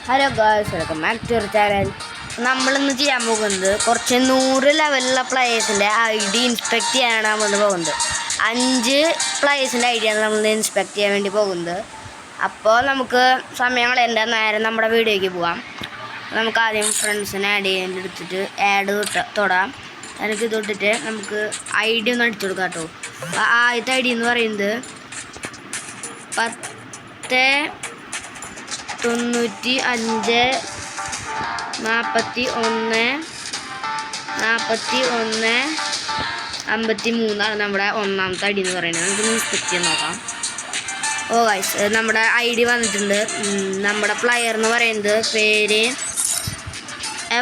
Hello guys, welcome back to channel. നമ്മളിന്ന് ചെയ്യാൻ പോകുന്നത് കുറച്ച് 100 ലെവലുള്ള പ്ലേയേഴ്സിൻ്റെ ID ഇൻസ്പെക്ട് ചെയ്യാനാണ് നമ്മൾ പോകുന്നത്. 5 പ്ലേയേഴ്സിൻ്റെ ID ആണ് നമ്മൾ ഇൻസ്പെക്ട് ചെയ്യാൻ വേണ്ടി പോകുന്നത്. അപ്പോൾ നമുക്ക് സമയങ്ങൾ എൻ്റെ നേരെ നമ്മുടെ വീഡിയോയ്ക്ക് പോകാം. നമുക്ക് ആദ്യം ഫ്രണ്ട്സിനെ ആഡ് ചെയ്യാൻ എടുത്തിട്ട് ആഡ് തൊടാം. എനിക്ക് തൊട്ടിട്ട് നമുക്ക് ID ഒന്ന് അടിച്ചു കൊടുക്കാം കേട്ടോ. ആദ്യത്തെ ID എന്ന് പറയുന്നത് 1095 41 53 നമ്മുടെ ഒന്നാമത്തെ ID എന്ന് പറയുന്നത്. നമുക്ക് ഇൻസ്പെക്ട് ചെയ്യാൻ നോക്കാം. ഓ ഗൈസ്, നമ്മുടെ ID വന്നിട്ടുണ്ട്. നമ്മുടെ പ്ലെയർ എന്ന് പറയുന്നത് പേര്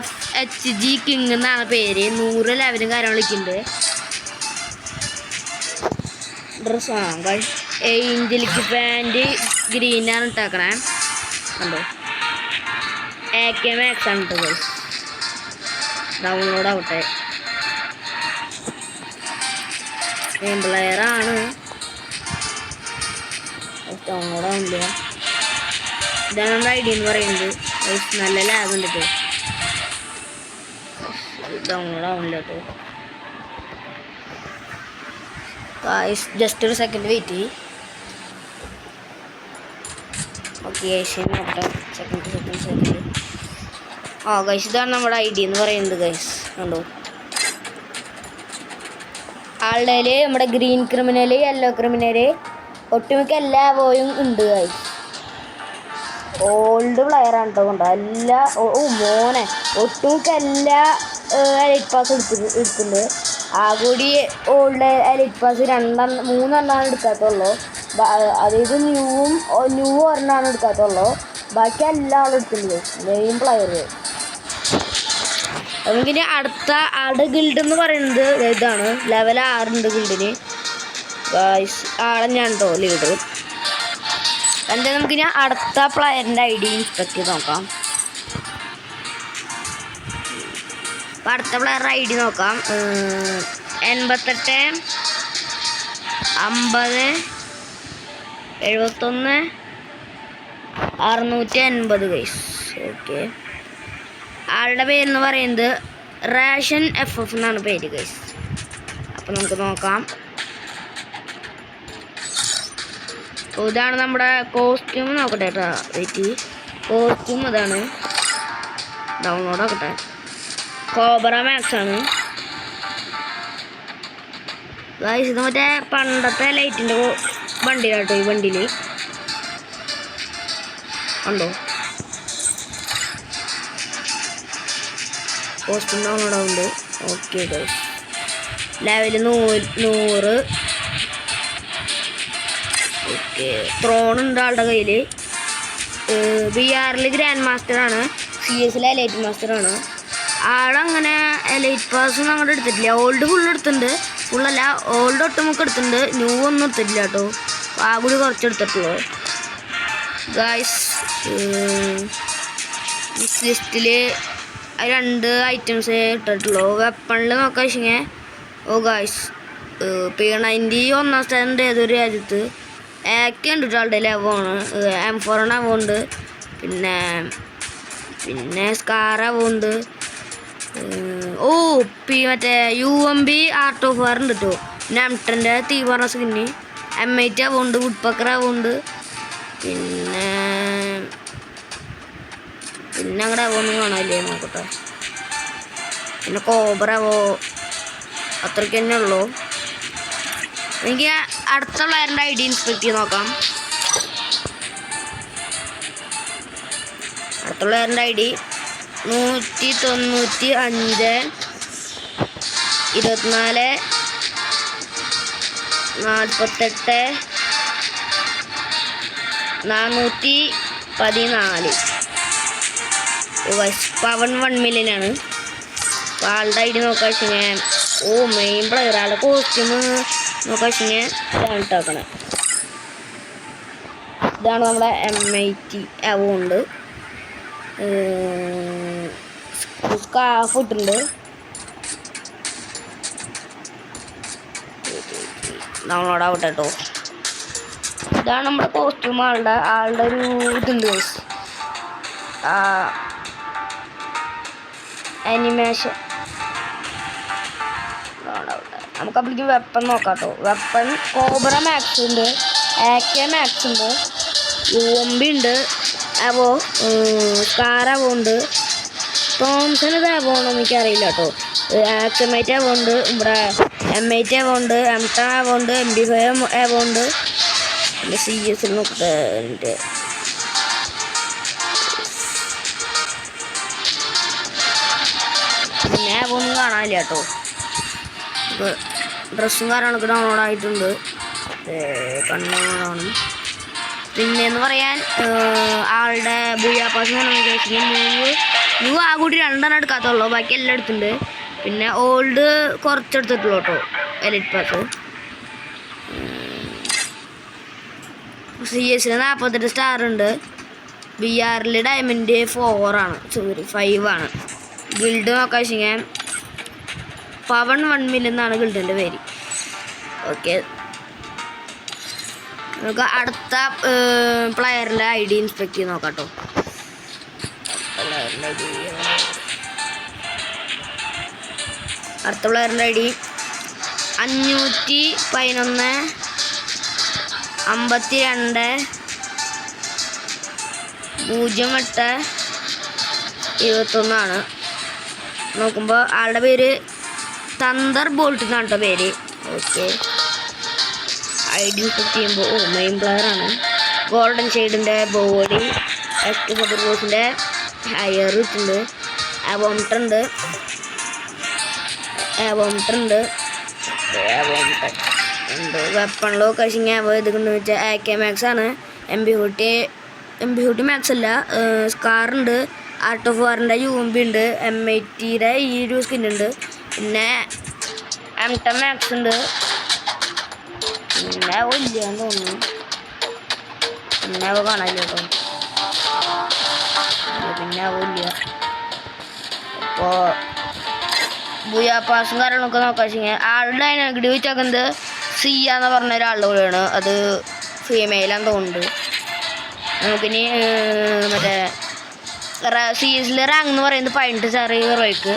FHG കിങ് എന്നാണ് പേര്. 100 ലെവലും കാര്യങ്ങൾ വിളിക്കുന്നുണ്ട്. ഡ്രസ്സാണ് ഗൈസ്. ഏഞ്ചലിക്ക് പാൻറ് ഗ്രീനാണ് ഇട്ടാക്കണേ. കണ്ടോ, AK മാക്സ് ആണ് കേട്ടോ ഗൈസ്. ഡൗൺലോഡ് ആവട്ടെ. പ്ലെയറാണ്, ഡൗൺലോഡ് ആവില്ല. ഇതാണ് നമ്മുടെ ID എന്ന് പറയുന്നത്. നല്ല ലാഗ് ഉണ്ട് കേട്ടോ. ഡൗൺലോഡ് ആവില്ല കേട്ടോ. ജസ്റ്റ് ഒരു സെക്കൻഡ് വെയിറ്റ് ചെയ്യും. ഓക്കെ നോക്കട്ടെ. സെക്കൻഡ്. ഗൈസ്, ഇതാണ് നമ്മുടെ ID എന്ന് പറയുന്നത് ഗൈസ്. കണ്ടോ, ആളുടെ നമ്മുടെ ഗ്രീൻ ക്രിമിനൽ, യെല്ലോ ക്രിമിനൽ, ഒട്ടുമിക്ക എല്ലാ വോയും ഉണ്ട് ഗൈസ്. ഓൾഡ് പ്ലെയറാണ് കേട്ടോ. കൊണ്ടോ എല്ലാ മോനെ ഒട്ടുമിക്ക എല്ലാ എലൈറ്റ് പാസ് എടുക്കുന്നുണ്ട്. ആ കൂടി ഓൾഡ് എലൈറ്റ് പാസ് 3 എടുക്കാത്തുള്ളൂ. അതായത് ന്യൂ ഒരെണ്ണമാണ് എടുക്കാത്തുള്ളൂ. ബാക്കി എല്ലാ ആളും എടുക്കുന്നുണ്ട് മെയിൻ പ്ലെയർ. നമുക്കിനി അടുത്ത ആളുടെ ഗിൽഡ് എന്ന് പറയുന്നത് ഇതാണ്. ലെവൽ 6 ഉണ്ട് ഗിൽഡിന് ഗൈസ്. ആളെന്നെയാണ് കേട്ടോ ലീഡർ. എന്തായാലും നമുക്കിനി അടുത്ത പ്ലെയറിൻ്റെ ID ഇൻസ്പെക്ട് ചെയ്ത് നോക്കാം. അപ്പം അടുത്ത പ്ലെയറുടെ ID നോക്കാം. 88 50 71 680 ഗൈസ്. ഓക്കെ, ആളുടെ പേരെന്ന് പറയുന്നത് റേഷൻ FF എന്നാണ് പേര് ഗൈസ്. അപ്പം നമുക്ക് നോക്കാം. ഇതാണ് നമ്മുടെ കോസ്റ്റ്യൂം. നോക്കട്ടെ കേട്ടോ, വെയിറ്റ്. കോസ്റ്റ്യൂം അതാണ്. ഡൗൺലോഡ് ആക്കട്ടെ. കോബ്ര മാക്സ് ആണ് ഗൈസ്. ഇത് മറ്റേ പണ്ടത്തെ ലൈറ്റിൻ്റെ വണ്ടിയിലാട്ടോ. ഈ വണ്ടിയിൽ ഉണ്ടോ കോസ്റ്റ്യൂം ഡൗൺലോഡ് ആവുന്നുണ്ട്. Okay guys, level 100. ഓക്കെ, ത്രോണുണ്ട് ആളുടെ കയ്യിൽ. BR ഗ്രാൻഡ് മാസ്റ്ററാണ്, CS എലൈറ്റ് മാസ്റ്ററാണ്. ആളങ്ങനെ എലൈറ്റ് പാസ് അങ്ങോട്ട് എടുത്തിട്ടില്ല. ഓൾഡ് ഫുൾ എടുത്തിട്ടുണ്ട്. ഫുള്ളല്ല, ഓൾഡ് ഒട്ടുമുക്ക് എടുത്തിട്ടുണ്ട്. ന്യൂ ഒന്നും എടുത്തിട്ടില്ല കേട്ടോ. ആ കൂടി കുറച്ച് എടുത്തിട്ടുള്ളൂ ഗായ്സ്. മിസ് ലിസ്റ്റിൽ 2 ഐറ്റംസ് ഇട്ടിട്ടുള്ളൂ. വെപ്പണിൽ നോക്കാൻ വെച്ചെങ്കിൽ ഗായ്സ് P90 1ാം സ്ഥാനത്ത് ഏതൊരു രാജ്യത്ത്. AK ഉണ്ട് ആളുടെ ലെവോണ്. M4 ഉണ്ട്. പിന്നെ സ്കാർ ഉണ്ട്. മറ്റേ UMB ആർട്ട് ഓഫ് വാർ ഉണ്ട് കേട്ടോ. പിന്നെ M10 തീവ്ര സ്കിന്ന്. M8 ഉണ്ട്. വുഡ്പക്കർ ഉണ്ട്. പിന്നെ അങ്ങനെ ഒന്നും കാണാനില്ലേ, നോക്കട്ടെ. പിന്നെ കോബ്ര അത്രയ്ക്ക് തന്നെ ഉള്ളൂ. എനിക്ക് അടുത്ത പ്ലെയറിൻ്റെ ID ഇൻസ്പെക്ട് ചെയ്ത് നോക്കാം. അടുത്ത പ്ലെയറിൻ്റെ ID 195 24 48 414. പവൻ 1 മില്യനാണ്. അപ്പോൾ ആളുടെ ID നോക്കാൻ വെച്ചാൽ മെയിൻ പ്ലെയർ. ആളുടെ കോസ്റ്റ്യൂം നോക്കാൻ വെച്ചാൽ ഇതാണ് ഇട്ടാക്കണേ. ഇതാണ് നമ്മുടെ M80 ഉണ്ട്. സ്കാർഫ് ഇട്ടുണ്ട്. ഡൗൺലോഡ് ആവട്ടെ കേട്ടോ. ഇതാണ് നമ്മുടെ കോസ്റ്റ്യൂം. ആളുടെ ഒരു ഇതുണ്ട്. അനിമേഷൻ നമുക്ക് അപ്പോഴേക്കും വെപ്പൺ നോക്കാം കേട്ടോ. വെപ്പൺ കോബ്ര മാക്സ് ഉണ്ട്, AK മാക്സ് ഉണ്ട്, UMB ഉണ്ട്, അവോ സ്കാർ അവോ ഉണ്ട്, തോംസൺ ഇത് അവോ ഉണ്ടോ എനിക്കറിയില്ല കേട്ടോ. ആക്സമൈറ്റ് അവോ ഉണ്ട്, ഇവിടെ M8 അവോ ഉണ്ട്, M10 അവോ ഉണ്ട്, MP5 അവോ ഉണ്ട്. പിന്നെ CS നോക്കട്ടെ. പിന്നെ അവോ ഒന്നും കാണാനില്ല കേട്ടോ. ഡ്രസ്സും കാര്യങ്ങളൊക്കെ ഡൗൺലോഡ് ആയിട്ടുണ്ട്, കണ്ണോടാണ്. പിന്നെയെന്ന് പറയാൻ ആളുടെ ബുയാപ്പാസ് ന്യൂ ആ കൂടി 2 എടുക്കാത്തുള്ളൂ, ബാക്കി എല്ലാം എടുത്തിട്ടുണ്ട്. പിന്നെ ഓൾഡ് കുറച്ചെടുത്തിട്ടുള്ളൂ കേട്ടോ. എലൈറ്റ് പാസ് CS 48 സ്റ്റാർ ഉണ്ട്. BR ഡയമണ്ട് 5 ആണ്. ഗിൽഡ് നോക്കാൻ വെച്ചാൽ പവൺ 1 മില്യൺ എന്നാണ് ഗിൽഡിൻ്റെ പേര്. ഓക്കെ, നമുക്ക് അടുത്ത പ്ലെയറിൻ്റെ ID ഇൻസ്പെക്ട് ചെയ്ത് നോക്കാം കേട്ടോ. അടുത്ത പ്ലെയറിൻ്റെ ID 511 52 08 21 നോക്കുമ്പോൾ ആളുടെ പേര് തണ്ടർ ബോൾട്ട് എന്നാണ് കേട്ടോ പേര്. ഓക്കെ, ID സെറ്റ് ചെയ്യുമ്പോൾ മെയിൻ പ്ലെയറാണ്. ഗോൾഡൻ ഷെയ്ഡിൻ്റെ ബോഡി, എക്സ്ബോസിൻ്റെ ഹയർ ഇട്ടുണ്ട്, അവോമീറ്റർ ഉണ്ട്, വെപ്പൺ ലൊക്കേഷൻ ഇതുകൊണ്ടെന്ന് വെച്ചാൽ AK മാക്സ് ആണ്. MP40 മാക്സ് അല്ല, സ്കാറുണ്ട്, ആർട്ട് ഓഫ് വാറിൻ്റെ UMB ഉണ്ട്, M80 ഈ ഒരു സ്കിന്നുണ്ട്, പിന്നെ M10 മാക്സ് ഉണ്ട്, പിന്നെ ഇല്ലാന്ന് തോന്നുന്നു, പിന്നെ കാണാനില്ല കേട്ടോ. പിന്നെ ഇല്ല. അപ്പോൾ ബുയാപ്പാസും കാര്യങ്ങളൊക്കെ നോക്കാൻ വെച്ചാൽ ആളുടെ ഡൈനാമിക് ചോദിച്ചേക്കുന്നത് സിയ എന്ന് പറഞ്ഞ ഒരാളുടെ കൂടെയാണ്. അത് ഫീമെയിലാന്ന് തോന്നുന്നുണ്ട്. നമുക്കിനി മറ്റേ CS റാങ്ക് എന്ന് പറയുന്നത് 18 സ്റ്റാർ ഹീറോയ്ക്ക്,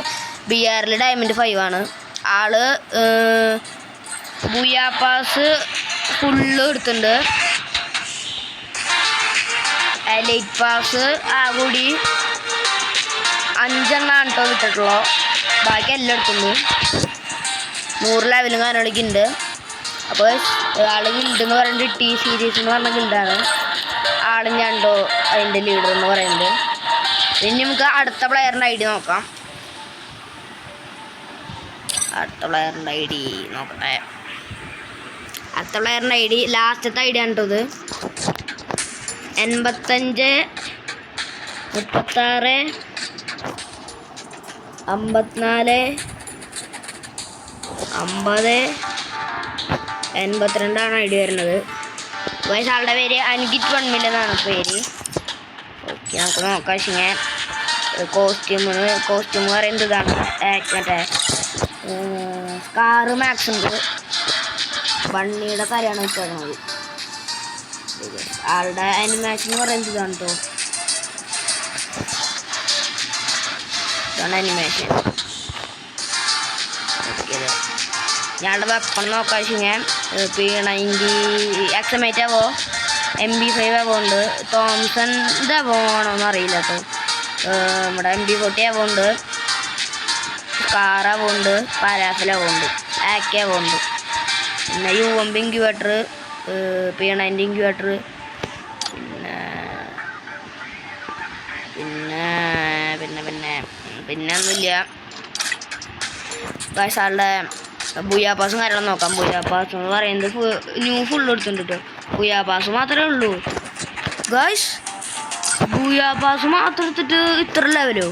BR ഡയമണ്ട് 5 ആണ്. ആള് ബുയാപ്പാസ് ഫുള്ള് എടുത്തിട്ടുണ്ട്. എലൈറ്റ് പാസ് ആ കൂടി 5 എണ്ണമാണ് കേട്ടോ വിട്ടിട്ടുള്ളൂ, ബാക്കി എല്ലാം എടുത്തുള്ളൂ. 100 ലെവലും കാര്യങ്ങളൊക്കെ ഉണ്ട്. അപ്പോൾ ആൾ ഗിൽഡെന്ന് പറയുന്നത് T സീരീസ് എന്ന് പറഞ്ഞ ഗിൽഡാണ്. ആളും ഞാണ്ടോ അതിൻ്റെ ലീഡർ എന്ന് പറയുന്നത്. പിന്നെ നമുക്ക് അടുത്ത പ്ലെയറിൻ്റെ ID നോക്കാം. അടുത്ത പ്ലെയറിൻ്റെ ID നോക്കട്ടെ. അടുത്ത പ്ലെയറിൻ്റെ ID ലാസ്റ്റത്തെ ID ആണ് കേട്ടോ. ഇത് 85 36 54 50 82 ID വരുന്നത്. വയസ്സ് ആളുടെ പേര് അൻഗിറ്റ് 1 മില്യൺ എന്നാണ് പേര്. ഓക്കെ, നമുക്ക് നോക്കാം. വെച്ചാൽ കോസ്റ്റ്യൂം പറയുന്നത് ഇതാണ്. മറ്റേ സ്കാർ മാക്സ് ഉണ്ട്, ബണ്ണിയുടെ കാര്യമാണ് വെച്ചേക്കുന്നത്. ആളുടെ അനിമേഷൻ എന്ന് പറയുന്നത് ഇതാണ് കേട്ടോ. ഇതാണ് അനിമേഷൻ. ഓക്കെ, ഞാളുടെ വെപ്പൺ നോക്കാൻ വെച്ചാൽ P90 എക്സമേറ്റ് അവോ, MP5 അവോ ഉണ്ട്, തോംസൻ്റെ അവോ ആണോന്ന് അറിയില്ല കേട്ടോ. നമ്മുടെ MP40 അവോ ഉണ്ട്, സ്കാർ അവോ ഉണ്ട്, പാരാഫിൽ അവോ ഉണ്ട്, AK അവോ ഉണ്ട്, പിന്നെ UMB ഇൻക്യുബേറ്റർ, P90 ഇൻക്യുബേറ്റർ, പിന്നെ ഒന്നുമില്ല. ഗായ്സ് ആളുടെ ബുയാപ്പാസും കാര്യങ്ങളും നോക്കാം. ബുയാപ്പാസ് എന്ന് പറയുന്നത് ന്യൂ ഫുള്ള് എടുത്തിട്ടുണ്ട് കേട്ടോ. ബുയാപ്പാസ് മാത്രമേ ഉള്ളൂ ഗായ്സ്. ബുയാപ്പാസ് മാത്രം എടുത്തിട്ട് ഇത്ര ലെവലോ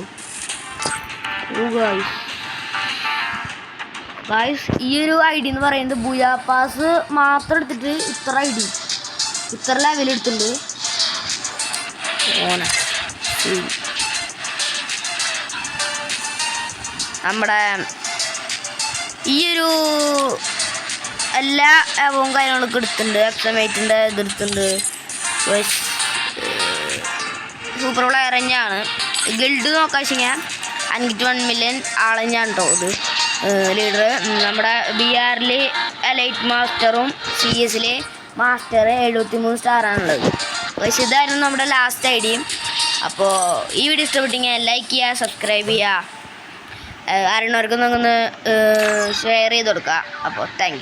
ഗായ്സ്. ഈ ഒരു ID എന്ന് പറയുന്നത് ബുയാപ്പാസ് മാത്രം എടുത്തിട്ട് ഇത്ര ലെവൽ എടുത്തിട്ടുണ്ട്. നമ്മുടെ ഈ ഒരു എല്ലാ ആവും കാര്യങ്ങളൊക്കെ എടുത്തിട്ടുണ്ട്. എക്സമേറ്റിൻ്റെ ഇതെടുത്തിട്ടുണ്ട്, സൂപ്പർ പ്ലെയർ തന്നെയാണ്. ഗിൽഡ് നോക്കാൻ വെച്ച് കഴിഞ്ഞാൽ 51 മില്യൺ ആൾ തന്നെയാണ് കേട്ടോ ഇത് ലീഡർ. നമ്മുടെ BR എലൈറ്റ് മാസ്റ്ററും CS മാസ്റ്റർ 73 സ്റ്റാറാണുള്ളത്. പക്ഷേ ഇതായിരുന്നു നമ്മുടെ ലാസ്റ്റ് ഐഡിയും. അപ്പോൾ ഈ വീഡിയോ ഇഷ്ടപ്പെട്ടെങ്കിൽ ലൈക്ക് ചെയ്യുക, സബ്സ്ക്രൈബ് ചെയ്യുക, അറിയണവർക്കൊന്ന് ഷെയർ ചെയ്ത് കൊടുക്കുക. അപ്പോൾ താങ്ക് യു.